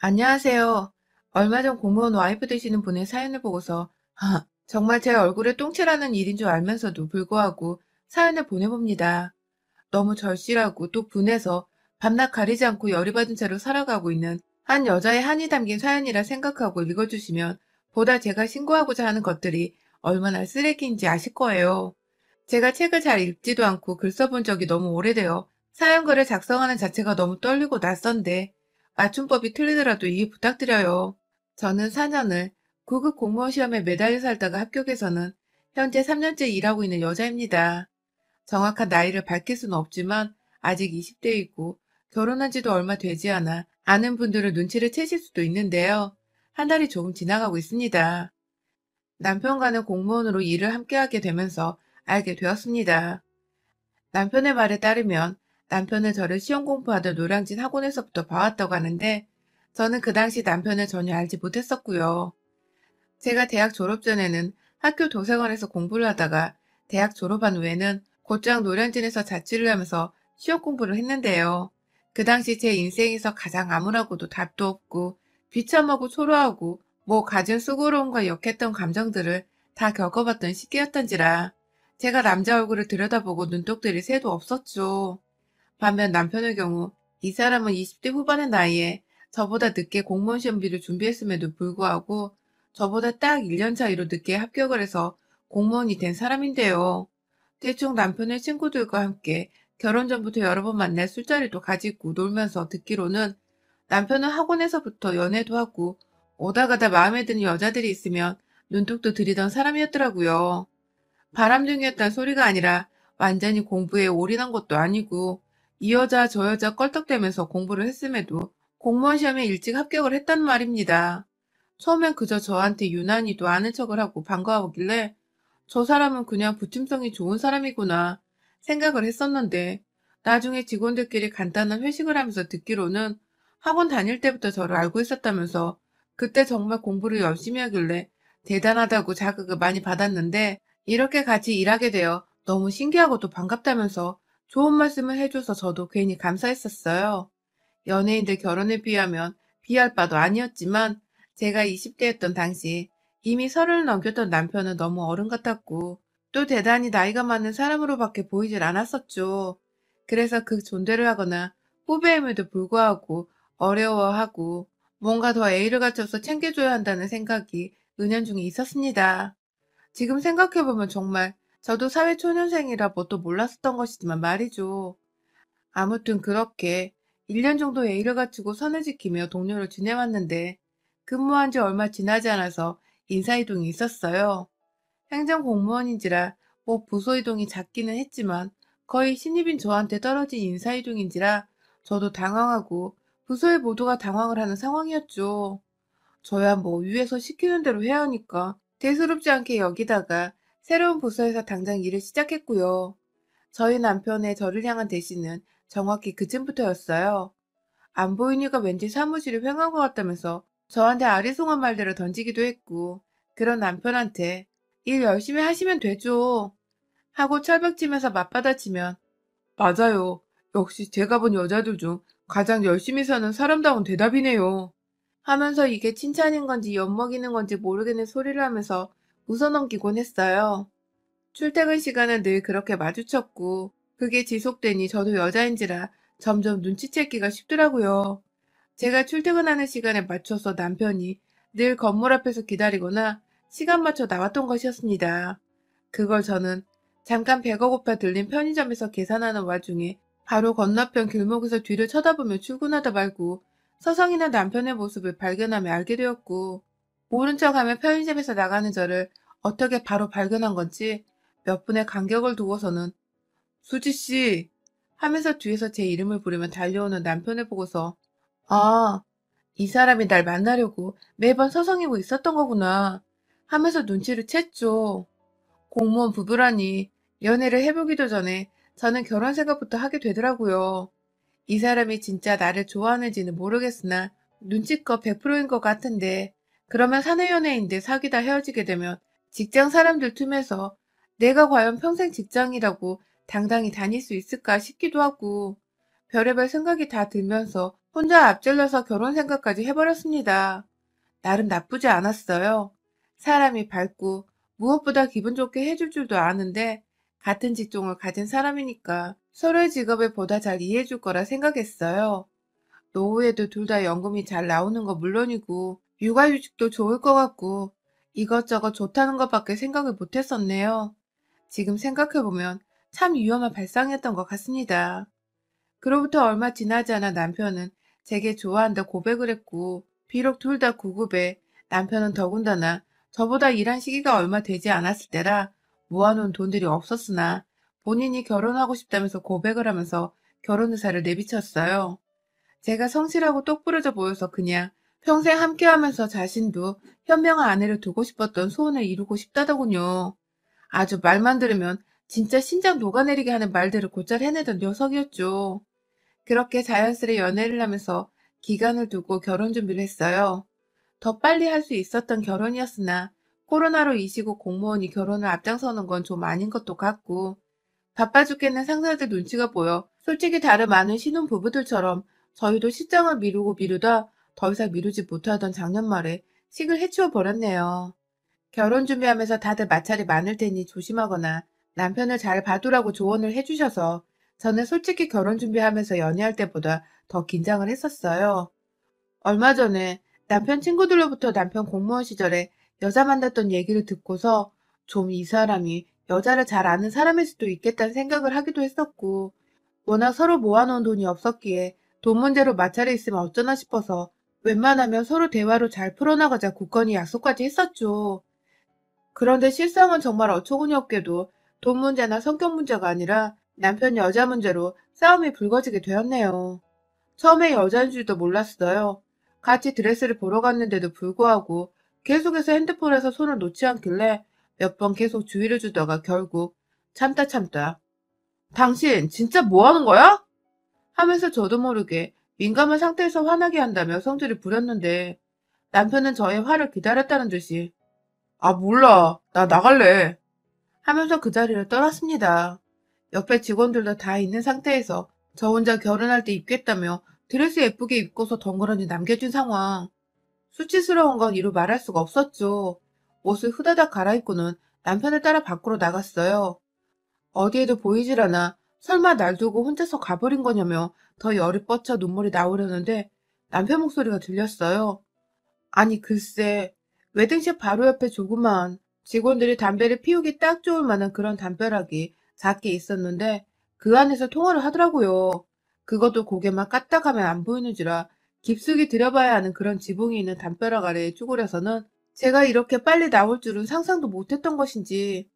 안녕하세요. 얼마 전 공무원 와이프 되시는 분의 사연을 보고서 정말 제 얼굴에 똥칠하는 일인 줄 알면서도 불구하고 사연을 보내봅니다. 너무 절실하고 또 분해서 밤낮 가리지 않고 열이 받은 채로 살아가고 있는 한 여자의 한이 담긴 사연이라 생각하고 읽어주시면 보다 제가 신고하고자 하는 것들이 얼마나 쓰레기인지 아실 거예요. 제가 책을 잘 읽지도 않고 글 써본 적이 너무 오래되어 사연글을 작성하는 자체가 너무 떨리고 낯선데 맞춤법이 틀리더라도 이해 부탁드려요. 저는 4년을 9급 공무원 시험에 매달려 살다가 합격해서는 현재 3년째 일하고 있는 여자입니다. 정확한 나이를 밝힐 수는 없지만 아직 20대이고 결혼한 지도 얼마 되지 않아 아는 분들은 눈치를 채실 수도 있는데요. 한 달이 조금 지나가고 있습니다. 남편과는 공무원으로 일을 함께하게 되면서 알게 되었습니다. 남편의 말에 따르면 남편은 저를 시험 공부하던 노량진 학원에서부터 봐왔다고 하는데 저는 그 당시 남편을 전혀 알지 못했었고요. 제가 대학 졸업 전에는 학교 도서관에서 공부를 하다가 대학 졸업한 후에는 곧장 노량진에서 자취를 하면서 시험 공부를 했는데요. 그 당시 제 인생에서 가장 암울하고도 답도 없고 비참하고 초라하고 가진 수고로움과 역했던 감정들을 다 겪어봤던 시기였던지라 제가 남자 얼굴을 들여다보고 눈독들이 새도 없었죠. 반면 남편의 경우 이 사람은 20대 후반의 나이에 저보다 늦게 공무원 시험비를 준비했음에도 불구하고 저보다 딱 1년 차이로 늦게 합격을 해서 공무원이 된 사람인데요. 대충 남편의 친구들과 함께 결혼 전부터 여러 번 만날 술자리도 가지고 놀면서 듣기로는 남편은 학원에서부터 연애도 하고 오다 가다 마음에 드는 여자들이 있으면 눈독도 들이던 사람이었더라고요. 바람둥이였단 소리가 아니라 완전히 공부에 올인한 것도 아니고 이 여자 저 여자 껄떡대면서 공부를 했음에도 공무원 시험에 일찍 합격을 했단 말입니다. 처음엔 그저 저한테 유난히도 아는 척을 하고 반가워하길래 저 사람은 그냥 부침성이 좋은 사람이구나 생각을 했었는데 나중에 직원들끼리 간단한 회식을 하면서 듣기로는 학원 다닐 때부터 저를 알고 있었다면서 그때 정말 공부를 열심히 하길래 대단하다고 자극을 많이 받았는데 이렇게 같이 일하게 되어 너무 신기하고 또 반갑다면서 좋은 말씀을 해줘서 저도 괜히 감사했었어요. 연예인들 결혼에 비하면 비할 바도 아니었지만 제가 20대였던 당시 이미 30을 넘겼던 남편은 너무 어른 같았고 또 대단히 나이가 많은 사람으로밖에 보이질 않았었죠. 그래서 그 존대를 하거나 후배임에도 불구하고 어려워하고 뭔가 더 애의를 갖춰서 챙겨줘야 한다는 생각이 은연중에 있었습니다. 지금 생각해보면 정말 저도 사회초년생이라 뭣도 몰랐었던 것이지만 말이죠. 아무튼 그렇게 1년 정도 예의를 갖추고 선을 지키며 동료를 지내왔는데 근무한 지 얼마 지나지 않아서 인사이동이 있었어요. 행정공무원인지라 부서 이동이 잦기는 했지만 거의 신입인 저한테 떨어진 인사이동인지라 저도 당황하고 부서의 모두가 당황을 하는 상황이었죠. 저야 위에서 시키는 대로 해야 하니까 대수롭지 않게 여기다가 새로운 부서에서 당장 일을 시작했고요. 저희 남편의 저를 향한 대시는 정확히 그쯤부터였어요. 안 보이니까 왠지 사무실이 휑한 것 같다면서 저한테 아리송한 말들을 던지기도 했고, 그런 남편한테 일 열심히 하시면 되죠 하고 철벽치면서 맞받아치면 맞아요. 역시 제가 본 여자들 중 가장 열심히 사는 사람다운 대답이네요. 하면서 이게 칭찬인 건지 엿먹이는 건지 모르겠는 소리를 하면서 웃어넘기곤 했어요. 출퇴근 시간은 늘 그렇게 마주쳤고 그게 지속되니 저도 여자인지라 점점 눈치채기가 쉽더라고요. 제가 출퇴근하는 시간에 맞춰서 남편이 늘 건물 앞에서 기다리거나 시간 맞춰 나왔던 것이었습니다. 그걸 저는 잠깐 배가 고파 들린 편의점에서 계산하는 와중에 바로 건너편 길목에서 뒤를 쳐다보며 출근하다 말고 서성이나 남편의 모습을 발견하며 알게 되었고 모른 척하며 편의점에서 나가는 저를 어떻게 바로 발견한 건지 몇 분의 간격을 두고서는 수지씨 하면서 뒤에서 제 이름을 부르며 달려오는 남편을 보고서 아, 이 사람이 날 만나려고 매번 서성이고 있었던 거구나 하면서 눈치를 챘죠. 공무원 부부라니 연애를 해보기도 전에 저는 결혼 생각부터 하게 되더라고요. 이 사람이 진짜 나를 좋아하는지는 모르겠으나 눈치껏 100%인 것 같은데 그러면 사내 연애인데 사귀다 헤어지게 되면 직장 사람들 틈에서 내가 과연 평생 직장이라고 당당히 다닐 수 있을까 싶기도 하고 별의별 생각이 다 들면서 혼자 앞질러서 결혼 생각까지 해버렸습니다. 나름 나쁘지 않았어요. 사람이 밝고 무엇보다 기분 좋게 해줄 줄도 아는데 같은 직종을 가진 사람이니까 서로의 직업을 보다 잘 이해해줄 거라 생각했어요. 노후에도 둘 다 연금이 잘 나오는 거 물론이고 육아휴직도 좋을 것 같고 이것저것 좋다는 것밖에 생각을 못했었네요. 지금 생각해보면 참 위험한 발상이었던 것 같습니다. 그로부터 얼마 지나지 않아 남편은 제게 좋아한다 고백을 했고 비록 둘 다 구급에 남편은 더군다나 저보다 일한 시기가 얼마 되지 않았을 때라 모아놓은 돈들이 없었으나 본인이 결혼하고 싶다면서 고백을 하면서 결혼 의사를 내비쳤어요. 제가 성실하고 똑부러져 보여서 그냥 평생 함께하면서 자신도 현명한 아내를 두고 싶었던 소원을 이루고 싶다더군요. 아주 말만 들으면 진짜 심장 녹아내리게 하는 말들을 곧잘 해내던 녀석이었죠. 그렇게 자연스레 연애를 하면서 기간을 두고 결혼 준비를 했어요. 더 빨리 할 수 있었던 결혼이었으나 코로나로 이 시국 공무원이 결혼을 앞장서는 건 좀 아닌 것도 같고 바빠 죽겠는 상사들 눈치가 보여 솔직히 다른 많은 신혼 부부들처럼 저희도 실장을 미루고 미루다 더 이상 미루지 못하던 작년 말에 식을 해치워 버렸네요. 결혼 준비하면서 다들 마찰이 많을 테니 조심하거나 남편을 잘 봐두라고 조언을 해주셔서 저는 솔직히 결혼 준비하면서 연애할 때보다 더 긴장을 했었어요. 얼마 전에 남편 친구들로부터 남편 공무원 시절에 여자 만났던 얘기를 듣고서 좀 이 사람이 여자를 잘 아는 사람일 수도 있겠다는 생각을 하기도 했었고 워낙 서로 모아놓은 돈이 없었기에 돈 문제로 마찰이 있으면 어쩌나 싶어서 웬만하면 서로 대화로 잘 풀어나가자 굳건히 약속까지 했었죠. 그런데 실상은 정말 어처구니 없게도 돈 문제나 성격 문제가 아니라 남편 여자 문제로 싸움이 불거지게 되었네요. 처음에 여자인 줄도 몰랐어요. 같이 드레스를 보러 갔는데도 불구하고 계속해서 핸드폰에서 손을 놓지 않길래 몇 번 계속 주의를 주다가 결국 참다 참다 당신 진짜 뭐 하는 거야? 하면서 저도 모르게 민감한 상태에서 화나게 한다며 성질을 부렸는데 남편은 저의 화를 기다렸다는 듯이 아 몰라 나 나갈래 하면서 그 자리를 떠났습니다. 옆에 직원들도 다 있는 상태에서 저 혼자 결혼할 때 입겠다며 드레스 예쁘게 입고서 덩그러니 남겨진 상황. 수치스러운 건 이루 말할 수가 없었죠. 옷을 후다닥 갈아입고는 남편을 따라 밖으로 나갔어요. 어디에도 보이질 않아 설마 날 두고 혼자서 가버린 거냐며 더 열이 뻗쳐 눈물이 나오려는데 남편 목소리가 들렸어요. 아니 글쎄 웨딩샵 바로 옆에 조그만 직원들이 담배를 피우기 딱 좋을 만한 그런 담벼락이 작게 있었는데 그 안에서 통화를 하더라고요. 그것도 고개만 까딱하면 안 보이는지라 깊숙이 들여봐야 하는 그런 지붕이 있는 담벼락 아래에 쭈그려서는 제가 이렇게 빨리 나올 줄은 상상도 못했던 것인지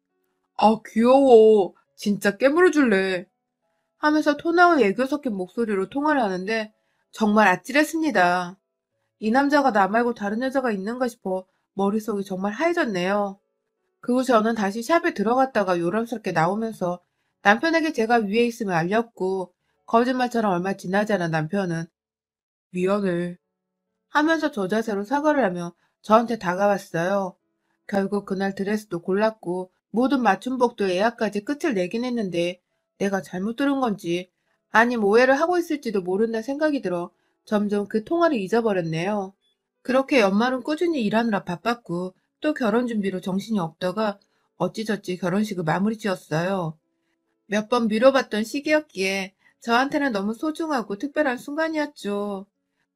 아 귀여워 진짜 깨물어 줄래 하면서 토나와 애교 섞인 목소리로 통화를 하는데 정말 아찔했습니다. 이 남자가 나 말고 다른 여자가 있는가 싶어 머릿속이 정말 하얘졌네요. 그 후 저는 다시 샵에 들어갔다가 요란스럽게 나오면서 남편에게 제가 위에 있음을 알렸고 거짓말처럼 얼마 지나지 않은 남편은 미안해 하면서 저 자세로 사과를 하며 저한테 다가왔어요. 결국 그날 드레스도 골랐고 모든 맞춤복도 예약까지 끝을 내긴 했는데 내가 잘못 들은 건지 아님 오해를 하고 있을지도 모른다 생각이 들어 점점 그 통화를 잊어버렸네요. 그렇게 연말은 꾸준히 일하느라 바빴고 또 결혼 준비로 정신이 없다가 어찌저찌 결혼식을 마무리 지었어요. 몇 번 미뤄봤던 시기였기에 저한테는 너무 소중하고 특별한 순간이었죠.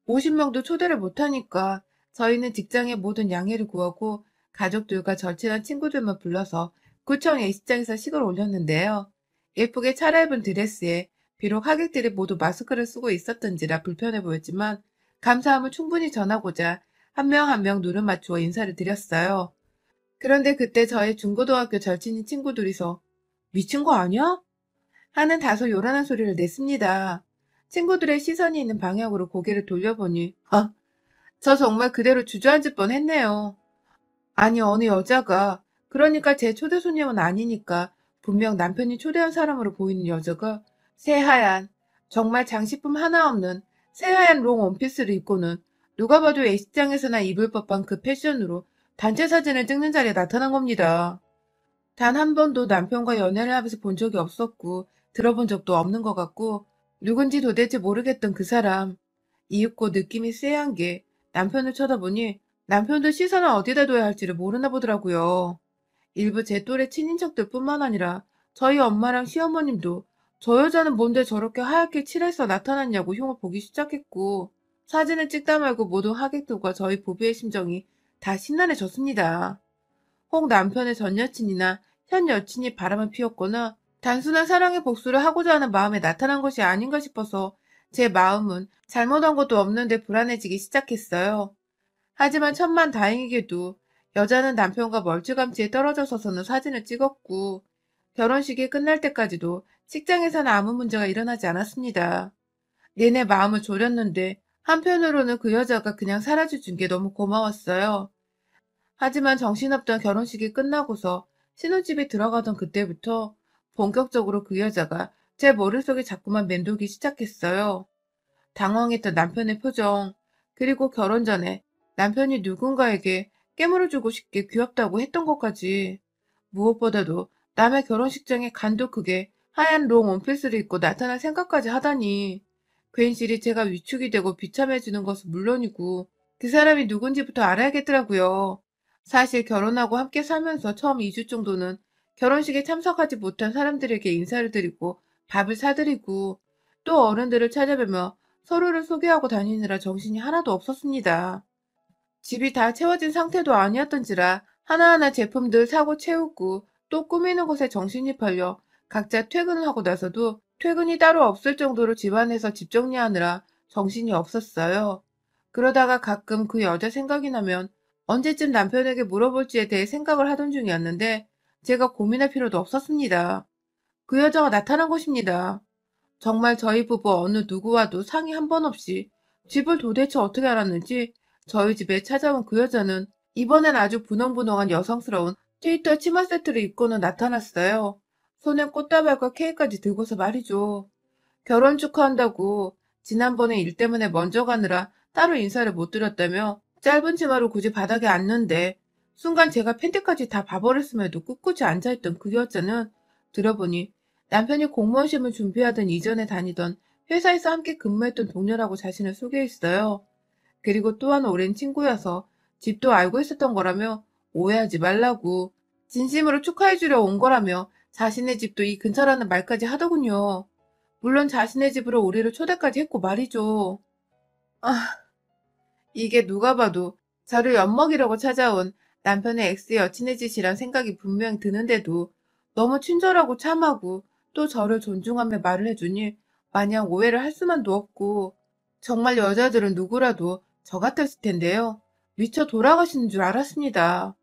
50명도 초대를 못하니까 저희는 직장의 모든 양해를 구하고 가족들과 절친한 친구들만 불러서 구청 예식장에서 식을 올렸는데요. 예쁘게 차려입은 드레스에 비록 하객들이 모두 마스크를 쓰고 있었던지라 불편해 보였지만 감사함을 충분히 전하고자 한 명 한 명 눈을 맞추어 인사를 드렸어요. 그런데 그때 저의 중고등학교 절친인 친구들이서 미친 거 아니야? 하는 다소 요란한 소리를 냈습니다. 친구들의 시선이 있는 방향으로 고개를 돌려보니 저 정말 그대로 주저앉을 뻔했네요. 아니 어느 여자가 그러니까 제 초대 손님은 아니니까 분명 남편이 초대한 사람으로 보이는 여자가 새하얀 정말 장식품 하나 없는 새하얀 롱 원피스를 입고는 누가 봐도 예식장에서나 입을 법한 그 패션으로 단체 사진을 찍는 자리에 나타난 겁니다. 단 한 번도 남편과 연애를 하면서 본 적이 없었고 들어본 적도 없는 것 같고 누군지 도대체 모르겠던 그 사람. 이윽고 느낌이 쎄한 게 남편을 쳐다보니 남편도 시선을 어디다 둬야 할지를 모르나 보더라고요. 일부 제 또래 친인척들 뿐만 아니라 저희 엄마랑 시어머님도 저 여자는 뭔데 저렇게 하얗게 칠해서 나타났냐고 흉을 보기 시작했고, 사진을 찍다 말고 모든 하객들과 저희 부부의 심정이 다 심란해졌습니다. 혹 남편의 전 여친이나 현 여친이 바람을 피웠거나 단순한 사랑의 복수를 하고자 하는 마음에 나타난 것이 아닌가 싶어서 제 마음은 잘못한 것도 없는데 불안해지기 시작했어요. 하지만 천만 다행이게도 여자는 남편과 멀찌감치 떨어져 서서는 사진을 찍었고, 결혼식이 끝날 때까지도 식장에서는 아무 문제가 일어나지 않았습니다. 내내 마음을 졸였는데 한편으로는 그 여자가 그냥 사라져준 게 너무 고마웠어요. 하지만 정신없던 결혼식이 끝나고서 신혼집에 들어가던 그때부터 본격적으로 그 여자가 제 머릿속에 자꾸만 맴돌기 시작했어요. 당황했던 남편의 표정, 그리고 결혼 전에 남편이 누군가에게 깨물어주고 싶게 귀엽다고 했던 것까지, 무엇보다도 남의 결혼식장에 간도 크게 하얀 롱 원피스를 입고 나타날 생각까지 하다니, 괜시리 제가 위축이 되고 비참해지는 것은 물론이고 그 사람이 누군지부터 알아야겠더라고요. 사실 결혼하고 함께 살면서 처음 2주 정도는 결혼식에 참석하지 못한 사람들에게 인사를 드리고 밥을 사드리고 또 어른들을 찾아뵈며 서로를 소개하고 다니느라 정신이 하나도 없었습니다. 집이 다 채워진 상태도 아니었던지라 하나하나 제품들 사고 채우고 또 꾸미는 것에 정신이 팔려 각자 퇴근을 하고 나서도 퇴근이 따로 없을 정도로 집안에서 집 정리하느라 정신이 없었어요. 그러다가 가끔 그 여자 생각이 나면 언제쯤 남편에게 물어볼지에 대해 생각을 하던 중이었는데 제가 고민할 필요도 없었습니다. 그 여자가 나타난 것입니다. 정말 저희 부부 어느 누구와도 상의 한 번 없이 집을 도대체 어떻게 알았는지 저희 집에 찾아온 그 여자는 이번엔 아주 분홍분홍한 여성스러운 트위터 치마 세트를 입고는 나타났어요. 손엔 꽃다발과 케이크까지 들고서 말이죠. 결혼 축하한다고 지난번에 일 때문에 먼저 가느라 따로 인사를 못 드렸다며 짧은 치마로 굳이 바닥에 앉는데, 순간 제가 팬티까지 다 봐버렸음에도 꿋꿋이 앉아있던 그 여자는 들어보니 남편이 공무원 시험을 준비하던 이전에 다니던 회사에서 함께 근무했던 동료라고 자신을 소개했어요. 그리고 또한 오랜 친구여서 집도 알고 있었던 거라며 오해하지 말라고 진심으로 축하해주려 온 거라며 자신의 집도 이 근처라는 말까지 하더군요. 물론 자신의 집으로 우리를 초대까지 했고 말이죠. 아, 이게 누가 봐도 저를 엿먹이려고 찾아온 남편의 엑스 여친의 짓이란 생각이 분명 드는데도 너무 친절하고 참하고 또 저를 존중하며 말을 해주니 마냥 오해를 할 수만도 없고, 정말 여자들은 누구라도 저 같았을 텐데요. 미쳐 돌아가시는 줄 알았습니다.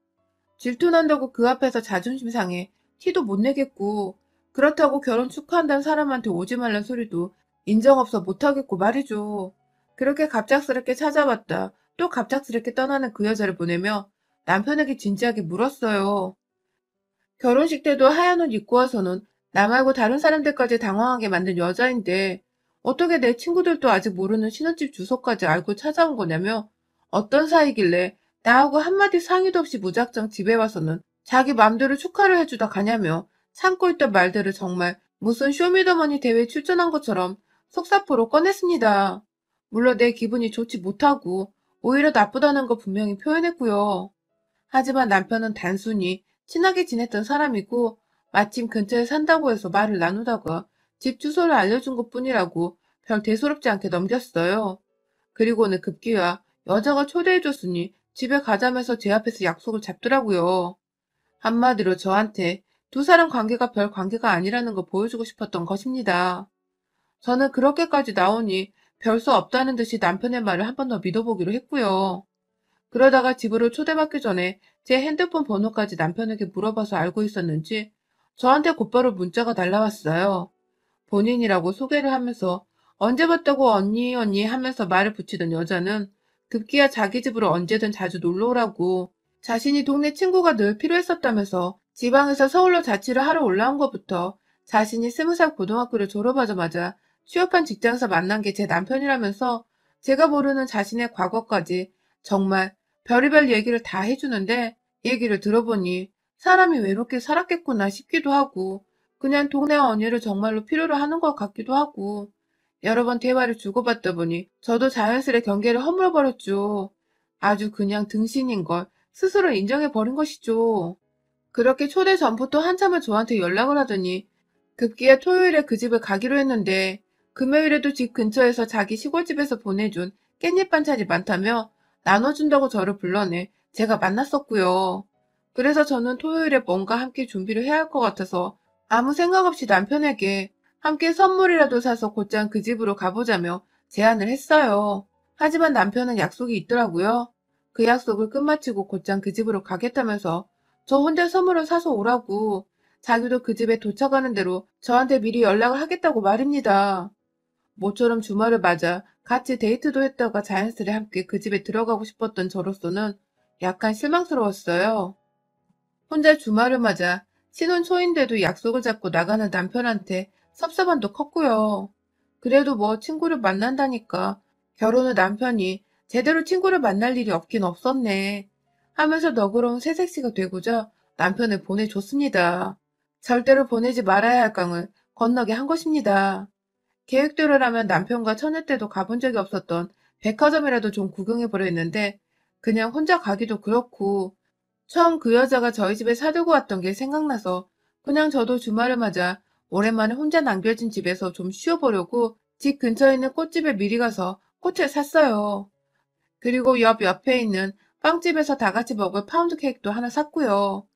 질투난다고 그 앞에서 자존심 상해 티도 못 내겠고, 그렇다고 결혼 축하한다는 사람한테 오지 말란 소리도 인정 없어 못하겠고 말이죠. 그렇게 갑작스럽게 찾아왔다 또 갑작스럽게 떠나는 그 여자를 보내며 남편에게 진지하게 물었어요. 결혼식 때도 하얀 옷 입고 와서는 나 말고 다른 사람들까지 당황하게 만든 여자인데 어떻게 내 친구들도 아직 모르는 신혼집 주소까지 알고 찾아온 거냐며, 어떤 사이길래 나하고 한마디 상의도 없이 무작정 집에 와서는 자기 맘대로 축하를 해주다 가냐며 참고 있던 말들을 정말 무슨 쇼미더머니 대회에 출전한 것처럼 속사포로 꺼냈습니다. 물론 내 기분이 좋지 못하고 오히려 나쁘다는 거 분명히 표현했고요. 하지만 남편은 단순히 친하게 지냈던 사람이고 마침 근처에 산다고 해서 말을 나누다가 집 주소를 알려준 것뿐이라고 별 대수롭지 않게 넘겼어요. 그리고는 급기야 여자가 초대해줬으니 집에 가자면서 제 앞에서 약속을 잡더라고요. 한마디로 저한테 두 사람 관계가 별 관계가 아니라는 걸 보여주고 싶었던 것입니다. 저는 그렇게까지 나오니 별 수 없다는 듯이 남편의 말을 한 번 더 믿어보기로 했고요. 그러다가 집으로 초대받기 전에 제 핸드폰 번호까지 남편에게 물어봐서 알고 있었는지 저한테 곧바로 문자가 날라왔어요. 본인이라고 소개를 하면서 언제 봤다고 언니 언니 하면서 말을 붙이던 여자는 급기야 자기 집으로 언제든 자주 놀러 오라고, 자신이 동네 친구가 늘 필요했었다면서 지방에서 서울로 자취를 하러 올라온 것부터 자신이 20살 고등학교를 졸업하자마자 취업한 직장에서 만난 게 제 남편이라면서 제가 모르는 자신의 과거까지 정말 별의별 얘기를 다 해주는데, 얘기를 들어보니 사람이 외롭게 살았겠구나 싶기도 하고 그냥 동네 언니를 정말로 필요로 하는 것 같기도 하고, 여러 번 대화를 주고받다 보니 저도 자연스레 경계를 허물어버렸죠. 아주 그냥 등신인 걸 스스로 인정해버린 것이죠. 그렇게 초대 전부터 한참을 저한테 연락을 하더니 급기야 토요일에 그 집을 가기로 했는데 금요일에도 집 근처에서 자기 시골집에서 보내준 깻잎 반찬이 많다며 나눠준다고 저를 불러내 제가 만났었고요. 그래서 저는 토요일에 뭔가 함께 준비를 해야 할 것 같아서 아무 생각 없이 남편에게 함께 선물이라도 사서 곧장 그 집으로 가보자며 제안을 했어요. 하지만 남편은 약속이 있더라고요. 그 약속을 끝마치고 곧장 그 집으로 가겠다면서 저 혼자 선물을 사서 오라고 자기도 그 집에 도착하는 대로 저한테 미리 연락을 하겠다고 말입니다. 모처럼 주말을 맞아 같이 데이트도 했다가 자연스레 함께 그 집에 들어가고 싶었던 저로서는 약간 실망스러웠어요. 혼자 주말을 맞아 신혼 초인데도 약속을 잡고 나가는 남편한테 섭섭함도 컸고요. 그래도 뭐 친구를 만난다니까 결혼을 남편이 제대로 친구를 만날 일이 없긴 없었네 하면서 너그러운 새색시가 되고자 남편을 보내줬습니다. 절대로 보내지 말아야 할 강을 건너게 한 것입니다. 계획대로라면 남편과 처녀 때도 가본 적이 없었던 백화점이라도 좀 구경해보려 했는데 그냥 혼자 가기도 그렇고 처음 그 여자가 저희 집에 사들고 왔던 게 생각나서 그냥 저도 주말을 맞아 오랜만에 혼자 남겨진 집에서 좀 쉬어보려고 집 근처에 있는 꽃집에 미리 가서 꽃을 샀어요. 그리고 옆에 있는 빵집에서 다 같이 먹을 파운드 케이크도 하나 샀고요.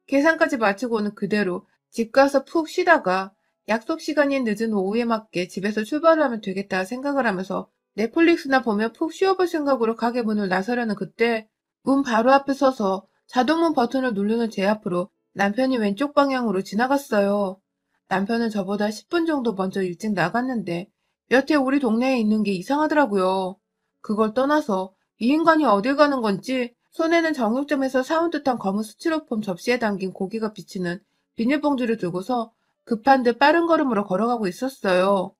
계산까지 마치고는 그대로 집 가서 푹 쉬다가 약속 시간이 늦은 오후에 맞게 집에서 출발을 하면 되겠다 생각을 하면서 넷플릭스나 보며 푹 쉬어볼 생각으로 가게 문을 나서려는 그때 문 바로 앞에 서서 자동문 버튼을 누르는 제 앞으로 남편이 왼쪽 방향으로 지나갔어요. 남편은 저보다 10분 정도 먼저 일찍 나갔는데 여태 우리 동네에 있는 게 이상하더라고요. 그걸 떠나서 이 인간이 어딜 가는 건지 손에는 정육점에서 사온 듯한 검은 스티로폼 접시에 담긴 고기가 비치는 비닐봉지를 들고서 급한 듯 빠른 걸음으로 걸어가고 있었어요.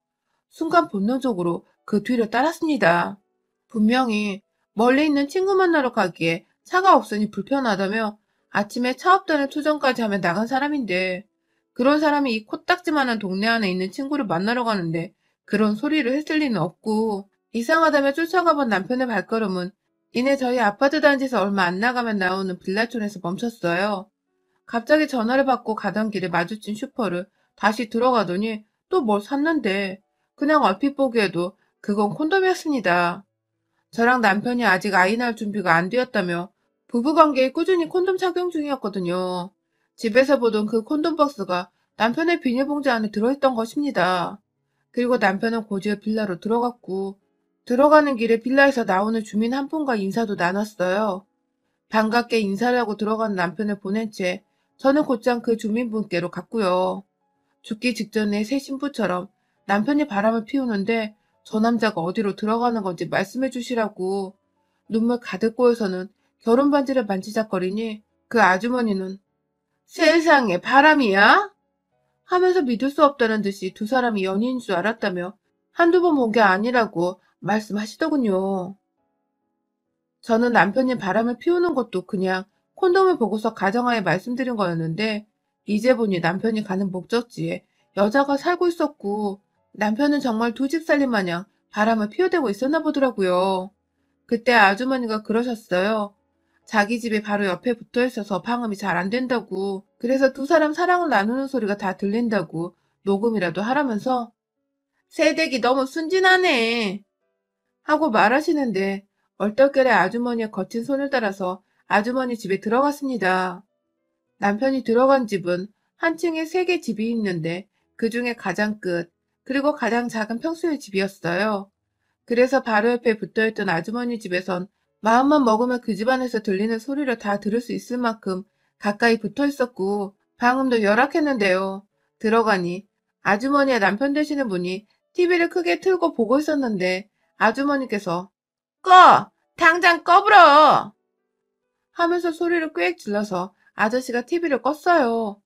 순간 본능적으로 그 뒤를 따랐습니다. 분명히 멀리 있는 친구 만나러 가기에 차가 없으니 불편하다며 아침에 차 없다는 투정까지 하며 나간 사람인데 그런 사람이 이 코딱지만한 동네 안에 있는 친구를 만나러 가는데 그런 소리를 했을 리는 없고 이상하다며 쫓아가본 남편의 발걸음은 이내 저희 아파트 단지에서 얼마 안 나가면 나오는 빌라촌에서 멈췄어요. 갑자기 전화를 받고 가던 길에 마주친 슈퍼를 다시 들어가더니 또 뭘 샀는데 그냥 얼핏 보기에도 그건 콘돔이었습니다. 저랑 남편이 아직 아이 낳을 준비가 안 되었다며 부부관계에 꾸준히 콘돔 착용 중이었거든요. 집에서 보던 그 콘돔 박스가 남편의 비닐봉지 안에 들어있던 것입니다. 그리고 남편은 곧이어 빌라로 들어갔고 들어가는 길에 빌라에서 나오는 주민 한 분과 인사도 나눴어요. 반갑게 인사를 하고 들어간 남편을 보낸 채 저는 곧장 그 주민분께로 갔고요. 죽기 직전에 새 신부처럼 남편이 바람을 피우는데 저 남자가 어디로 들어가는 건지 말씀해 주시라고 눈물 가득 고여서는 결혼 반지를 만지작거리니 그 아주머니는 세상에 바람이야? 하면서 믿을 수 없다는 듯이 두 사람이 연인인 줄 알았다며 한두 번 본 게 아니라고 말씀하시더군요. 저는 남편이 바람을 피우는 것도 그냥 콘돔을 보고서 가정하에 말씀드린 거였는데 이제 보니 남편이 가는 목적지에 여자가 살고 있었고 남편은 정말 두 집 살림 마냥 바람을 피워대고 있었나 보더라고요. 그때 아주머니가 그러셨어요. 자기 집이 바로 옆에 붙어 있어서 방음이 잘 안 된다고 그래서 두 사람 사랑을 나누는 소리가 다 들린다고 녹음이라도 하라면서 새댁이 너무 순진하네 하고 말하시는데 얼떨결에 아주머니의 거친 손을 따라서 아주머니 집에 들어갔습니다. 남편이 들어간 집은 한 층에 3개 집이 있는데 그 중에 가장 끝, 그리고 가장 작은 평수의 집이었어요. 그래서 바로 옆에 붙어있던 아주머니 집에선 마음만 먹으면 그 집안에서 들리는 소리를 다 들을 수 있을 만큼 가까이 붙어 있었고 방음도 열악했는데요. 들어가니 아주머니의 남편 되시는 분이 TV를 크게 틀고 보고 있었는데 아주머니께서 꺼! 당장 꺼불어! 하면서 소리를 꽥 질러서 아저씨가 TV를 껐어요.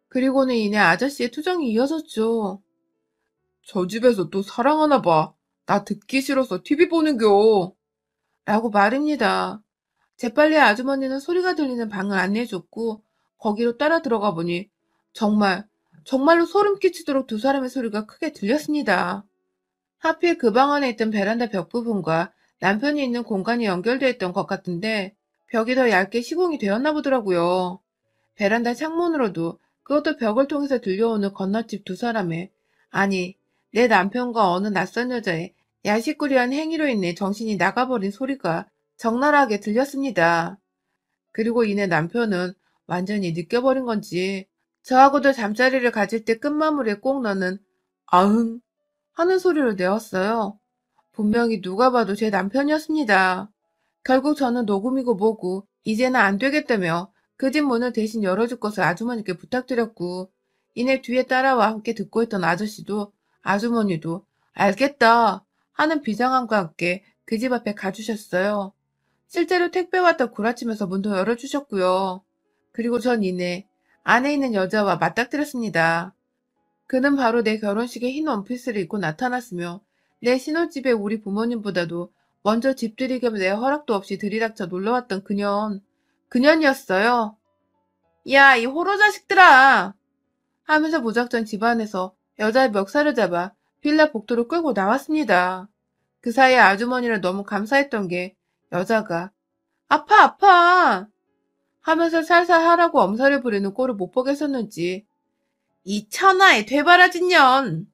그리고는 이내 아저씨의 투정이 이어졌죠. 저 집에서 또 사랑하나 봐. 나 듣기 싫어서 TV 보는겨. 라고 말입니다. 재빨리 아주머니는 소리가 들리는 방을 안내해줬고 거기로 따라 들어가 보니 정말로 소름 끼치도록 두 사람의 소리가 크게 들렸습니다. 하필 그 방 안에 있던 베란다 벽 부분과 남편이 있는 공간이 연결되어 있던 것 같은데 벽이 더 얇게 시공이 되었나 보더라고요. 베란다 창문으로도 그것도 벽을 통해서 들려오는 건너집 두 사람의, 아니, 내 남편과 어느 낯선 여자의 야식꾸리한 행위로 인해 정신이 나가버린 소리가 적나라하게 들렸습니다. 그리고 이내 남편은 완전히 느껴버린 건지 저하고도 잠자리를 가질 때 끝마무리에 꼭 넣는 아흥 하는 소리를 내었어요. 분명히 누가 봐도 제 남편이었습니다. 결국 저는 녹음이고 뭐고 이제는 안 되겠다며 그 집 문을 대신 열어줄 것을 아주머니께 부탁드렸고, 이내 뒤에 따라와 함께 듣고 있던 아저씨도 아주머니도 알겠다 하는 비장함과 함께 그 집 앞에 가주셨어요. 실제로 택배 왔다 구라치면서 문도 열어주셨고요. 그리고 전 이내 안에 있는 여자와 맞닥뜨렸습니다. 그는 바로 내 결혼식에 흰 원피스를 입고 나타났으며 내 신혼집에 우리 부모님보다도 먼저 집들이 겸 내 허락도 없이 들이닥쳐 놀러왔던 그년이었어요. 야, 이 호로 자식들아! 하면서 무작정 집안에서 여자의 멱살을 잡아 빌라 복도로 끌고 나왔습니다. 그 사이에 아주머니를 너무 감사했던 게 여자가 아파 아파 하면서 살살 하라고 엄살을 부리는 꼴을 못 보겠었는지 이 천하의 되바라진 년!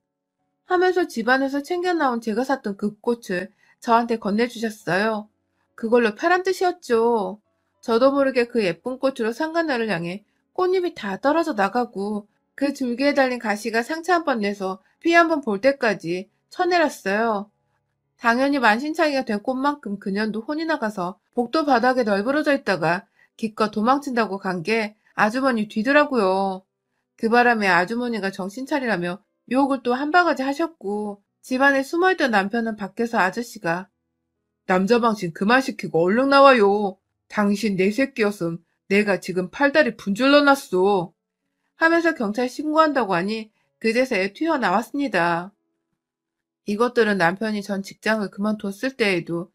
하면서 집안에서 챙겨 나온 제가 샀던 그 꽃을 저한테 건네주셨어요. 그걸로 패란 뜻이었죠. 저도 모르게 그 예쁜 꽃으로 상간나를 향해 꽃잎이 다 떨어져 나가고 그 줄기에 달린 가시가 상처 한 번 내서 피 한 번 볼 때까지 쳐내렸어요. 당연히 만신창이가 된 꽃만큼 그년도 혼이 나가서 복도 바닥에 널브러져 있다가 기껏 도망친다고 간 게 아주머니 뒤더라고요. 그 바람에 아주머니가 정신 차리라며 유혹을 또 한 바가지 하셨고, 집안에 숨어있던 남편은 밖에서 아저씨가 남자 방신 그만 시키고 얼른 나와요. 당신 내 새끼였음. 내가 지금 팔다리 분질러 놨어. 하면서 경찰 신고한다고 하니 그제서야 튀어나왔습니다. 이것들은 남편이 전 직장을 그만뒀을 때에도,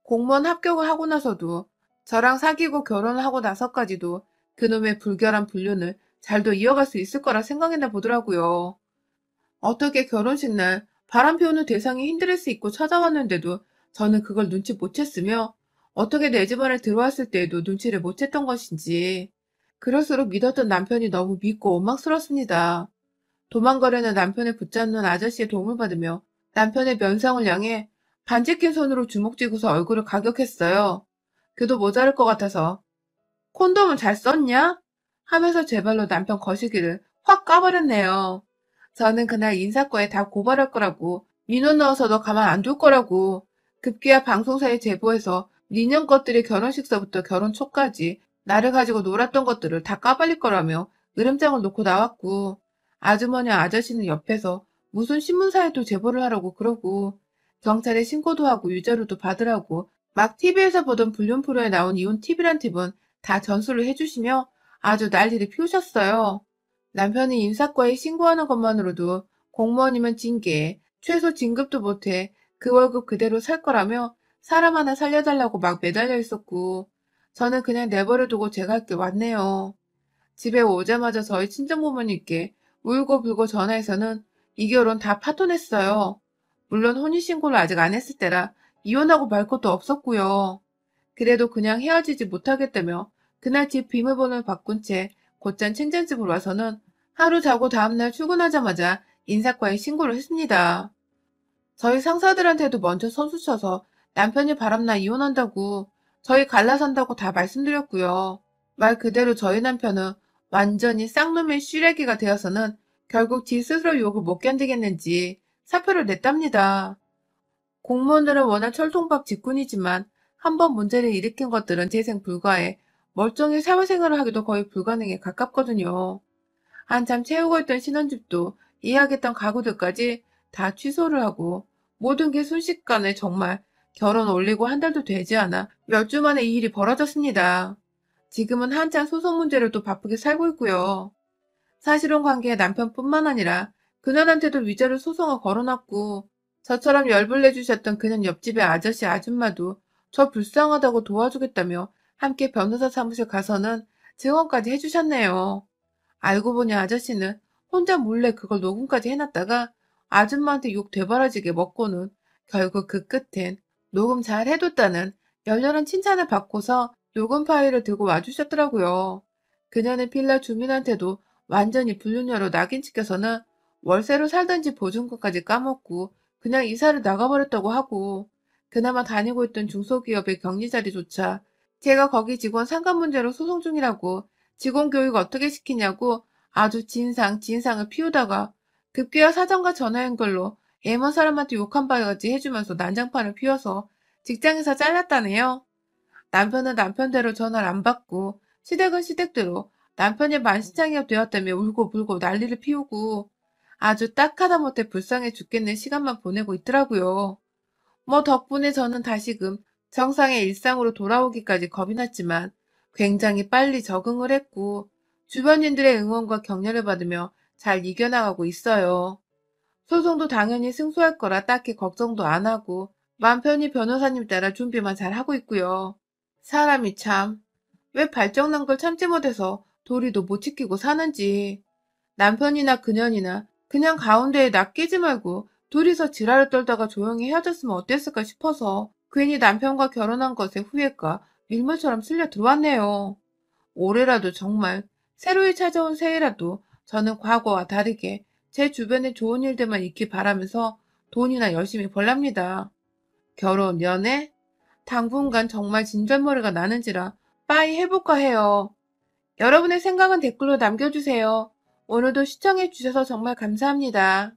공무원 합격을 하고 나서도, 저랑 사귀고 결혼을 하고 나서까지도 그놈의 불결한 불륜을 잘도 이어갈 수 있을 거라 생각했나 보더라고요. 어떻게 결혼식 날 바람 피우는 대상이 흰드레스 입고 찾아왔는데도 저는 그걸 눈치 못 챘으며, 어떻게 내 집안에 들어왔을 때에도 눈치를 못 챘던 것인지, 그럴수록 믿었던 남편이 너무 믿고 원망스럽습니다. 도망가려는 남편을 붙잡는 아저씨의 도움을 받으며 남편의 면상을 향해 반지 낀 손으로 주먹 쥐고서 얼굴을 가격했어요. 그도 모자랄 것 같아서 콘돔은 잘 썼냐? 하면서 제 발로 남편 거시기를 확 까버렸네요. 저는 그날 인사과에 다 고발할 거라고, 민원 넣어서도 가만 안 둘 거라고, 급기야 방송사에 제보해서 니년 것들이 결혼식서부터 결혼 초까지 나를 가지고 놀았던 것들을 다 까발릴 거라며 으름장을 놓고 나왔고, 아주머니 아저씨는 옆에서 무슨 신문사에도 제보를 하라고 그러고, 경찰에 신고도 하고 유자료도 받으라고 막 TV에서 보던 불륜 프로에 나온 이혼 팁이란 팁은 다 전수를 해주시며 아주 난리를 피우셨어요. 남편이 인사과에 신고하는 것만으로도 공무원이면 징계, 최소 진급도 못해 그 월급 그대로 살 거라며 사람 하나 살려달라고 막 매달려 있었고, 저는 그냥 내버려두고 제가 할 게 왔네요. 집에 오자마자 저희 친정부모님께 울고불고 전화해서는 이 결혼 다 파토냈어요. 물론 혼인신고를 아직 안 했을 때라 이혼하고 말 것도 없었고요. 그래도 그냥 헤어지지 못하겠다며 그날 집 비밀번호를 바꾼 채 곧장 친정집으로 와서는 하루 자고 다음날 출근하자마자 인사과에 신고를 했습니다. 저희 상사들한테도 먼저 선수 쳐서 남편이 바람나 이혼한다고, 저희 갈라산다고 다 말씀드렸고요. 말 그대로 저희 남편은 완전히 쌍놈의 쉬레기가 되어서는 결국 지 스스로 욕을 못 견디겠는지 사표를 냈답니다. 공무원들은 워낙 철통밥 직군이지만 한번 문제를 일으킨 것들은 재생 불가해 멀쩡히 사회생활을 하기도 거의 불가능에 가깝거든요. 한참 채우고 있던 신혼집도 예약했던 가구들까지 다 취소를 하고 모든 게 순식간에 정말 결혼 올리고 한 달도 되지 않아 몇 주 만에 이 일이 벌어졌습니다. 지금은 한창 소송 문제를 또 바쁘게 살고 있고요. 사실혼 관계의 남편뿐만 아니라 그녀한테도 위자료 소송을 걸어놨고, 저처럼 열불 내주셨던 그년 옆집의 아저씨 아줌마도 저 불쌍하다고 도와주겠다며 함께 변호사 사무실 가서는 증언까지 해주셨네요. 알고 보니 아저씨는 혼자 몰래 그걸 녹음까지 해놨다가 아줌마한테 욕 되바라지게 먹고는 결국 그 끝엔 녹음 잘 해뒀다는 열렬한 칭찬을 받고서 녹음 파일을 들고 와주셨더라고요. 그녀는 빌라 주민한테도 완전히 불륜녀로 낙인 찍혀서는 월세로 살던 집 보증금까지 까먹고 그냥 이사를 나가버렸다고 하고, 그나마 다니고 있던 중소기업의 격리 자리조차 제가 거기 직원 상관 문제로 소송 중이라고 직원 교육 어떻게 시키냐고 아주 진상을 피우다가 급기야 사장과 전화 연결로 애먼 사람한테 욕한 바가지 해주면서 난장판을 피워서 직장에서 잘랐다네요. 남편은 남편대로 전화를 안 받고 시댁은 시댁대로 남편이 만신창이가 되었다며 울고불고 난리를 피우고 아주 딱 하다못해 불쌍해 죽겠는 시간만 보내고 있더라고요. 뭐 덕분에 저는 다시금 정상의 일상으로 돌아오기까지 겁이 났지만 굉장히 빨리 적응을 했고 주변인들의 응원과 격려를 받으며 잘 이겨나가고 있어요. 소송도 당연히 승소할 거라 딱히 걱정도 안 하고 맘 편히 변호사님 따라 준비만 잘 하고 있고요. 사람이 참, 왜 발정난 걸 참지 못해서 도리도 못 지키고 사는지. 남편이나 그년이나 그냥 가운데에 나 끼지 말고 둘이서 지랄을 떨다가 조용히 헤어졌으면 어땠을까 싶어서 괜히 남편과 결혼한 것에 후회가 밀물처럼 쓸려 들어왔네요. 올해라도 정말 새로이 찾아온 새해라도 저는 과거와 다르게 제 주변에 좋은 일들만 있길 바라면서 돈이나 열심히 벌랍니다. 결혼, 연애? 당분간 정말 진절머리가 나는지라 빠이 해볼까 해요. 여러분의 생각은 댓글로 남겨주세요. 오늘도 시청해주셔서 정말 감사합니다.